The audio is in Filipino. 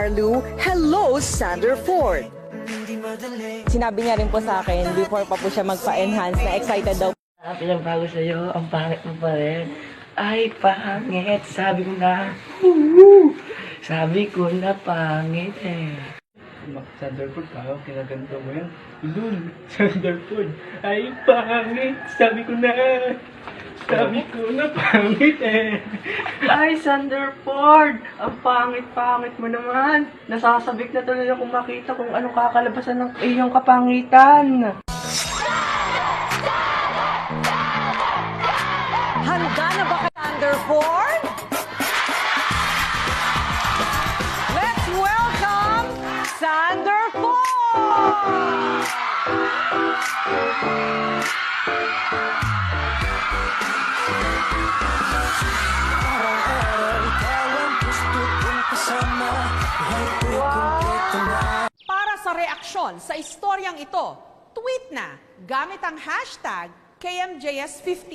Marlu, hello Sanderford. Sinabi niya rin po sa akin, before pa po siya magpa-enhance, na excited daw. Pinagbago sa'yo, ang pangit mo pa rin. Ay, pangit. Sabi ko na. Sabi ko na pangit eh. Sanderford, parang kinaganto mo yan. Lul, Sanderford, ay pangit. Sabi ko na pangit eh. Ay, Sanderford! Ang pangit-pangit mo naman. Nasasabik na tuloy akong makita kung anong kakalabasan ng iyong kapangitan. Handa na ba kay Sanderford? Let's welcome Sanderford! Para sa reaksyon sa istoryang ito, tweet na gamit ang hashtag KMJS15.